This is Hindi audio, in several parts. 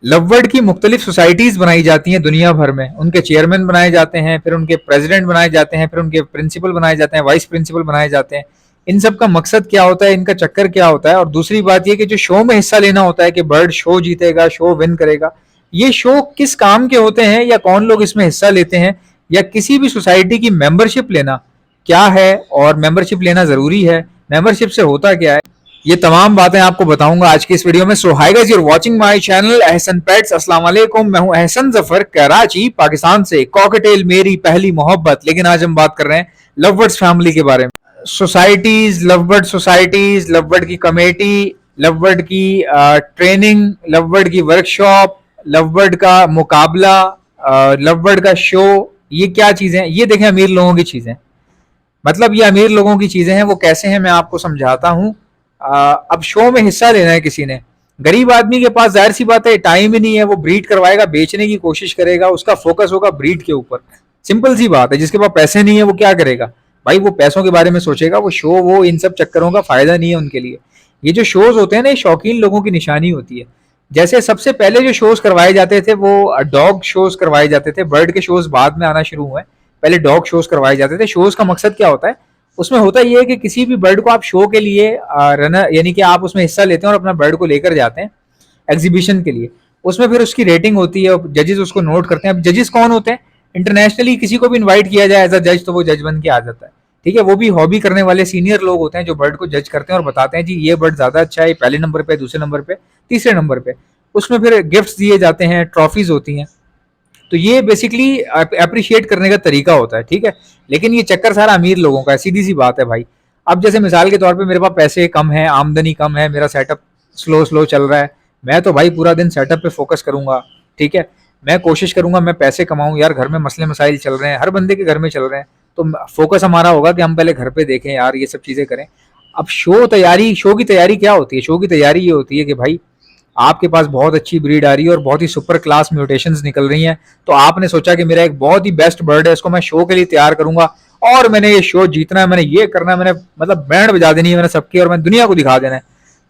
लव बर्ड की मुख्तलिफ सोसाइटीज बनाई जाती हैं दुनिया भर में, उनके चेयरमैन बनाए जाते हैं, फिर उनके प्रेसिडेंट बनाए जाते हैं, फिर उनके प्रिंसिपल बनाए जाते हैं, वाइस प्रिंसिपल बनाए जाते हैं। इन सब का मकसद क्या होता है, इनका चक्कर क्या होता है? और दूसरी बात ये कि जो शो में हिस्सा लेना होता है कि बर्ड शो जीतेगा, शो विन करेगा, ये शो किस काम के होते हैं या कौन लोग इसमें हिस्सा लेते हैं, या किसी भी सोसाइटी की मेंबरशिप लेना क्या है और मेंबरशिप लेना जरूरी है, मेंबरशिप से होता क्या है, ये तमाम बातें आपको बताऊंगा आज की इस वीडियो में। So hi guys, you are watching my channel Ehsan pets. अस्सलाम वालेकुम, मैं हूं एहसन जफर, कराची पाकिस्तान से। कॉकटेल मेरी पहली मोहब्बत। लेकिन आज हम बात कर रहे हैं लव बर्ड्स फैमिली के बारे में। Societies, love bird societies, love bird की कमेटी, लव बर्ड की ट्रेनिंग, लव बर्ड की वर्कशॉप, लव बर्ड का मुकाबला, लव बर्ड का शो, ये क्या चीजें हैं? ये देखें, अमीर लोगों की चीजें। मतलब ये अमीर लोगों की चीजें हैं। वो कैसे हैं मैं आपको समझाता हूँ। अब शो में हिस्सा लेना है किसी ने, गरीब आदमी के पास जाहिर सी बात है टाइम ही नहीं है। वो ब्रीड करवाएगा, बेचने की कोशिश करेगा, उसका फोकस होगा ब्रीड के ऊपर। सिंपल सी बात है। जिसके पास पैसे नहीं है वो क्या करेगा भाई? वो पैसों के बारे में सोचेगा। वो शो, वो इन सब चक्करों का फायदा नहीं है उनके लिए। ये जो शोज होते हैं ना, ये शौकीन लोगों की निशानी होती है। जैसे सबसे पहले जो शोज करवाए जाते थे वो डॉग शोज करवाए जाते थे। बर्ड के शोज बाद में आना शुरू हुए। पहले डॉग शोज करवाए जाते थे। शोज का मकसद क्या होता है? उसमें होता ये है कि किसी भी बर्ड को आप शो के लिए रनर, यानी कि आप उसमें हिस्सा लेते हैं और अपना बर्ड को लेकर जाते हैं एग्जीबिशन के लिए। उसमें फिर उसकी रेटिंग होती है और जजेस उसको नोट करते हैं। अब जजेस कौन होते हैं? इंटरनेशनली किसी को भी इन्वाइट किया जाए एज अ जज तो वो जज बन के आ जाता है। ठीक है, वो भी हॉबी करने वाले सीनियर लोग होते हैं जो बर्ड को जज करते हैं और बताते हैं जी ये बर्ड ज्यादा अच्छा है, पहले नंबर पे, दूसरे नंबर पे, तीसरे नंबर पे। उसमें फिर गिफ्ट्स दिए जाते हैं, ट्रॉफीज होती हैं। तो ये बेसिकली अप्रिशिएट करने का तरीका होता है। ठीक है, लेकिन ये चक्कर सारा अमीर लोगों का है, सीधी सी बात है भाई। अब जैसे मिसाल के तौर पे मेरे पास पैसे कम है, आमदनी कम है, मेरा सेटअप स्लो स्लो चल रहा है, मैं तो भाई पूरा दिन सेटअप पे फोकस करूंगा। ठीक है, मैं कोशिश करूंगा मैं पैसे कमाऊं यार। घर में मसले मसाइल चल रहे हैं, हर बंदे के घर में चल रहे हैं। तो फोकस हमारा होगा कि हम पहले घर पे देखें यार, ये सब चीजें करें। अब शो की तैयारी क्या होती है? शो की तैयारी ये होती है कि भाई आपके पास बहुत अच्छी ब्रीड आ रही है और बहुत ही सुपर क्लास म्यूटेशंस निकल रही हैं। तो आपने सोचा कि मेरा एक बहुत ही बेस्ट बर्ड है, इसको मैं शो के लिए तैयार करूंगा और मैंने ये शो जीतना है, मैंने ये करना है, मैंने मतलब बैंड बजा देनी है मैंने सबकी, और मैं दुनिया को दिखा देना है।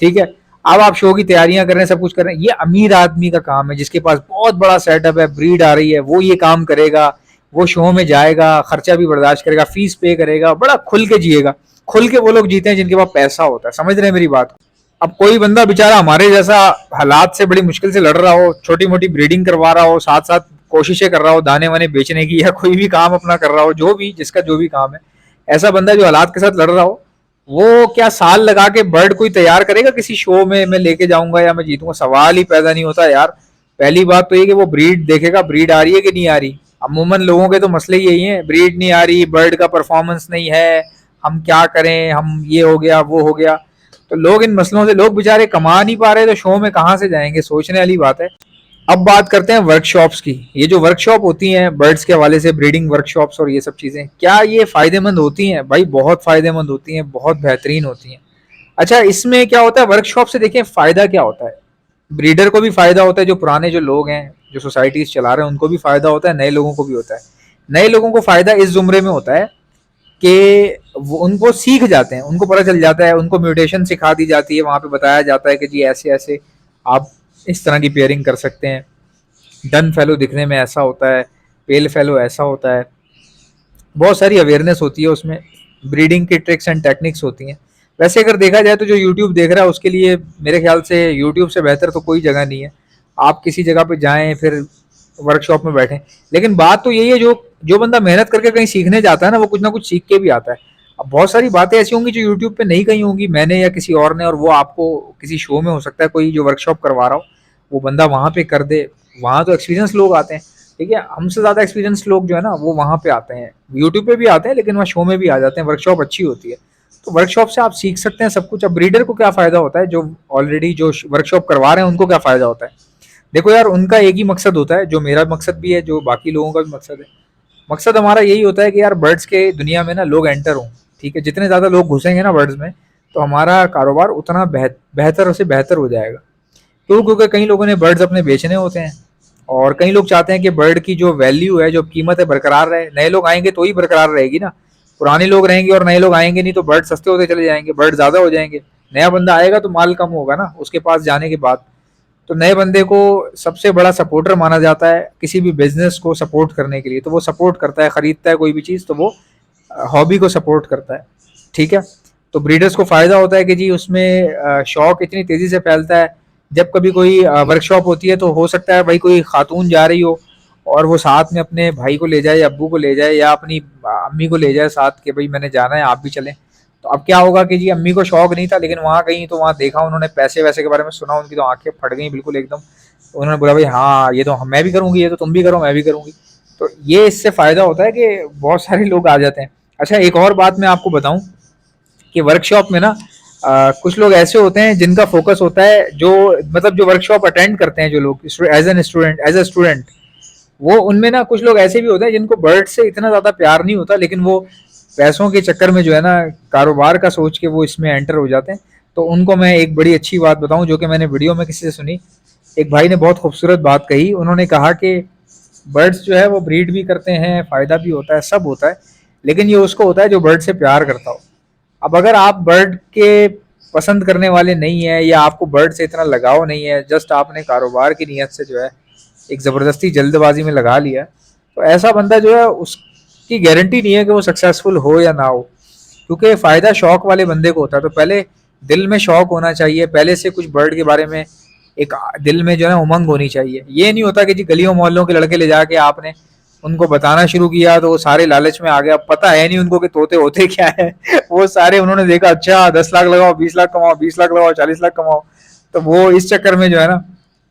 ठीक है, अब आप शो की तैयारियां कर रहे हैं, सब कुछ कर रहे हैं। ये अमीर आदमी का काम है, जिसके पास बहुत बड़ा सेटअप है, ब्रीड आ रही है, वो ये काम करेगा। वो शो में जाएगा, खर्चा भी बर्दाश्त करेगा, फीस पे करेगा, बड़ा खुल के जिएगा। खुल के वो लोग जीते हैं जिनके पास पैसा होता है। समझ रहे हैं मेरी बात? अब कोई बंदा बेचारा हमारे जैसा हालात से बड़ी मुश्किल से लड़ रहा हो, छोटी मोटी ब्रीडिंग करवा रहा हो, साथ साथ कोशिशें कर रहा हो दाने वाने बेचने की, या कोई भी काम अपना कर रहा हो, जो भी जिसका जो भी काम है, ऐसा बंदा जो हालात के साथ लड़ रहा हो, वो क्या साल लगा के बर्ड कोई तैयार करेगा किसी शो में मैं लेके जाऊंगा या मैं जीतूंगा? सवाल ही पैदा नहीं होता यार। पहली बात तो ये कि वो ब्रीड देखेगा, ब्रीड आ रही है कि नहीं आ रही। अमूमन लोगों के तो मसले यही हैं, ब्रीड नहीं आ रही, बर्ड का परफॉर्मेंस नहीं है, हम क्या करें, हम ये हो गया वो हो गया। तो लोग इन मसलों से, लोग बेचारे कमा नहीं पा रहे तो शो में कहाँ से जाएंगे? सोचने वाली बात है। अब बात करते हैं वर्कशॉप्स की। ये जो वर्कशॉप होती हैं बर्ड्स के हवाले से, ब्रीडिंग वर्कशॉप्स और ये सब चीज़ें, क्या ये फ़ायदेमंद होती हैं? भाई बहुत फ़ायदेमंद होती हैं, बहुत बेहतरीन होती हैं। अच्छा, इसमें क्या होता है वर्कशॉप से? देखें फ़ायदा क्या होता है। ब्रीडर को भी फ़ायदा होता है, जो पुराने जो लोग हैं जो सोसाइटीज़ चला रहे हैं उनको भी फ़ायदा होता है, नए लोगों को भी होता है। नए लोगों को फ़ायदा इस जुमरे में होता है कि वो उनको सीख जाते हैं, उनको पता चल जाता है, उनको म्यूटेशन सिखा दी जाती है, वहाँ पे बताया जाता है कि जी ऐसे ऐसे आप इस तरह की पेयरिंग कर सकते हैं। डन फेलो दिखने में ऐसा होता है, पेल फेलो ऐसा होता है। बहुत सारी अवेयरनेस होती है उसमें, ब्रीडिंग की ट्रिक्स एंड टेक्निक्स होती हैं। वैसे अगर देखा जाए तो जो यूट्यूब देख रहा है उसके लिए मेरे ख्याल से यूट्यूब से बेहतर तो कोई जगह नहीं है। आप किसी जगह पे जाएं, फिर वर्कशॉप में बैठें। लेकिन बात तो यही है, जो जो बंदा मेहनत करके कहीं सीखने जाता है ना, वो कुछ ना कुछ सीख के भी आता है। अब बहुत सारी बातें ऐसी होंगी जो यूट्यूब पे नहीं कही होंगी मैंने या किसी और ने, और वो आपको किसी शो में हो सकता है कोई जो वर्कशॉप करवा रहा हो वो बंदा वहाँ पे कर दे। वहाँ तो एक्सपीरियंस लोग आते हैं। ठीक है, हमसे ज़्यादा एक्सपीरियंस लोग जो है ना वो वहाँ पे आते हैं, यूट्यूब पे भी आते हैं लेकिन वहाँ शो में भी आ जाते हैं। वर्कशॉप अच्छी होती है, तो वर्कशॉप से आप सीख सकते हैं सब कुछ। अब ब्रीडर को क्या फ़ायदा होता है, जो ऑलरेडी जो वर्कशॉप करवा रहे हैं उनको क्या फ़ायदा होता है? देखो यार, उनका एक ही मकसद होता है, जो मेरा मकसद भी है, जो बाकी लोगों का भी मकसद है। मकसद हमारा यही होता है कि यार बर्ड्स के दुनिया में ना लोग एंटर हों। ठीक है, जितने ज़्यादा लोग घुसेंगे ना बर्ड्स में, तो हमारा कारोबार उतना बेहतर से बेहतर हो जाएगा। क्यों? क्योंकि कई लोगों ने बर्ड्स अपने बेचने होते हैं, और कई लोग चाहते हैं कि बर्ड की जो वैल्यू है, जो कीमत है, बरकरार रहे। नए लोग आएंगे तो ही बरकरार रहेगी ना। पुराने लोग रहेंगे और नए लोग आएंगे नहीं तो बर्ड सस्ते होते चले जाएंगे, बर्ड ज़्यादा हो जाएंगे। नया बंदा आएगा तो माल कम होगा ना उसके पास जाने के बाद। तो नए बंदे को सबसे बड़ा सपोर्टर माना जाता है किसी भी बिजनेस को सपोर्ट करने के लिए। तो वो सपोर्ट करता है, खरीदता है कोई भी चीज़, तो वो हॉबी को सपोर्ट करता है। ठीक है। तो ब्रीडर्स को फायदा होता है कि जी उसमें शौक इतनी तेजी से फैलता है। जब कभी कोई वर्कशॉप होती है तो हो सकता है भाई कोई खातून जा रही हो और वो साथ में अपने भाई को ले जाए या अब्बू को ले जाए या अपनी अम्मी को ले जाए साथ, के भाई मैंने जाना है, आप भी चलें। तो अब क्या होगा कि जी अम्मी को शौक नहीं था, लेकिन वहाँ गई तो वहाँ देखा उन्होंने, पैसे वैसे के बारे में सुना, उनकी तो आंखें फट गई बिल्कुल एकदम। उन्होंने बोला भाई हाँ ये तो मैं भी करूँगी, ये तो तुम भी करो, मैं भी करूँगी। तो ये इससे फायदा होता है कि बहुत सारे लोग आ जाते हैं। अच्छा, एक और बात मैं आपको बताऊं कि वर्कशॉप में ना कुछ लोग ऐसे होते हैं जिनका फोकस होता है, जो मतलब जो वर्कशॉप अटेंड करते हैं जो लोग एज अ स्टूडेंट, वो उनमें ना कुछ लोग ऐसे भी होते हैं जिनको बर्ड से इतना ज़्यादा प्यार नहीं होता, लेकिन वो पैसों के चक्कर में जो है ना कारोबार का सोच के वो इसमें एंटर हो जाते हैं। तो उनको मैं एक बड़ी अच्छी बात बताऊं जो कि मैंने वीडियो में किसी से सुनी। एक भाई ने बहुत खूबसूरत बात कही, उन्होंने कहा कि बर्ड्स जो है वो ब्रीड भी करते हैं, फ़ायदा भी होता है, सब होता है, लेकिन ये उसको होता है जो बर्ड से प्यार करता हो। अब अगर आप बर्ड के पसंद करने वाले नहीं है या आपको बर्ड से इतना लगाव नहीं है, जस्ट आपने कारोबार की नीयत से जो है एक ज़बरदस्ती जल्दबाजी में लगा लिया, तो ऐसा बंदा जो है उसकी गारंटी नहीं है कि वो सक्सेसफुल हो या ना हो, क्योंकि फ़ायदा शौक वाले बंदे को होता है। तो पहले दिल में शौक होना चाहिए, पहले से कुछ बर्ड के बारे में एक दिल में जो है ना उमंग होनी चाहिए। ये नहीं होता कि जी गलियों मोहल्लों के लड़के ले जाके आपने उनको बताना शुरू किया तो वो सारे लालच में आ गए। अब पता है नहीं उनको कि तोते होते क्या है वो सारे उन्होंने देखा, अच्छा 10 लाख लगाओ, 20 लाख कमाओ, 20 लाख लगाओ, 40 लाख कमाओ। तो वो इस चक्कर में जो है ना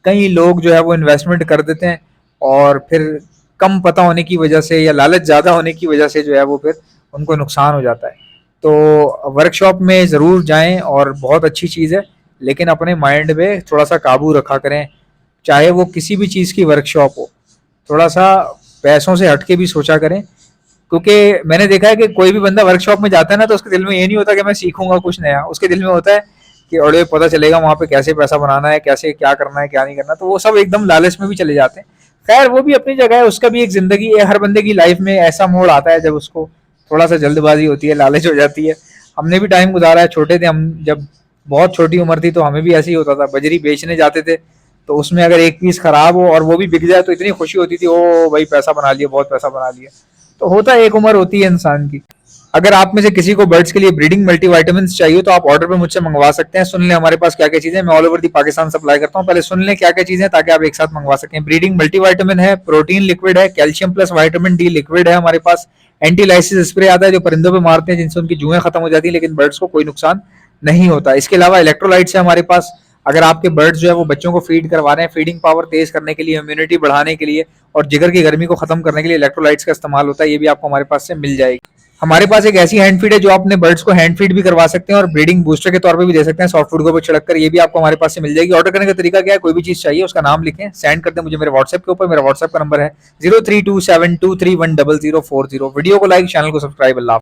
कई लोग जो है वो इन्वेस्टमेंट कर देते हैं और फिर कम पता होने की वजह से या लालच ज़्यादा होने की वजह से जो है वो फिर उनको नुकसान हो जाता है। तो वर्कशॉप में ज़रूर जाएं और बहुत अच्छी चीज़ है, लेकिन अपने माइंड में थोड़ा सा काबू रखा करें, चाहे वो किसी भी चीज़ की वर्कशॉप हो। थोड़ा सा पैसों से हट के भी सोचा करें, क्योंकि मैंने देखा है कि कोई भी बंदा वर्कशॉप में जाता है ना तो उसके दिल में ये नहीं होता कि मैं सीखूंगा कुछ नया, उसके दिल में होता है कि अरे पता चलेगा वहाँ पे कैसे पैसा बनाना है, कैसे क्या करना है क्या नहीं करना। तो वो सब एकदम लालच में भी चले जाते हैं। खैर वो भी अपनी जगह है, उसका भी एक जिंदगी है। हर बंदे की लाइफ में ऐसा मोड़ आता है जब उसको थोड़ा सा जल्दबाजी होती है, लालच हो जाती है। हमने भी टाइम गुजारा है, छोटे थे हम, जब बहुत छोटी उम्र थी तो हमें भी ऐसे ही होता था। बजरी बेचने जाते थे तो उसमें अगर एक पीस खराब हो और वो भी बिक जाए तो इतनी खुशी होती थी, ओ भाई पैसा बना लिया, बहुत पैसा बना लिया। तो होता है, एक उम्र होती है इंसान की। अगर आप में से किसी को बर्ड्स के लिए ब्रीडिंग मल्टीविटामिन चाहिए तो आप ऑर्डर पे मुझसे मंगवा सकते हैं। सुन लें हमारे पास क्या क्या चीजें, मैं all over the Pakistan supply करता हूँ। पहले सुन लें क्या क्या चीजें ताकि आप एक साथ मंगवा सकें। ब्रीडिंग मल्टीविटामिन है, प्रोटीन लिक्विड है, calcium plus vitamin D liquid है हमारे पास, एंटी लाइसिस स्प्रे आता है जो परिंदों पे मारते हैं जिनसे उनकी जुएं खत्म हो जाती है, लेकिन बर्ड्स को कोई नुकसान नहीं होता। इसके अलावा इलेक्ट्रोलाइट्स है हमारे पास। अगर आपके बर्ड्स जो है वो बच्चों को फीड करवा रहे हैं, फीडिंग पावर तेज करने के लिए, इम्यूनिटी बढ़ाने के लिए और जिगर की गर्मी को खत्म करने के लिए इलेक्ट्रोलाइट्स का इस्तेमाल होता है। ये भी आपको हमारे पास से मिल जाएगी। हमारे पास एक ऐसी हैंड फीड है जो आप अपने बर्ड्स को हैंड फीड भी करवा सकते हैं और ब्रीडिंग बूस्टर के तौर पे भी दे सकते हैं, सॉफ्ट फूड के ऊपर छिड़क कर। ये भी आपको हमारे पास से मिल जाएगी। ऑर्डर करने का तरीका क्या है, कोई भी चीज चाहिए उसका नाम लिखें, सेंड कर दें मुझे मेरे व्हाट्सएप के ऊपर। मेरा व्हाट्सएप का नंबर है 0327231040। वीडियो को लाइक, चैनल को सब्सक्राइब। अल्लाह।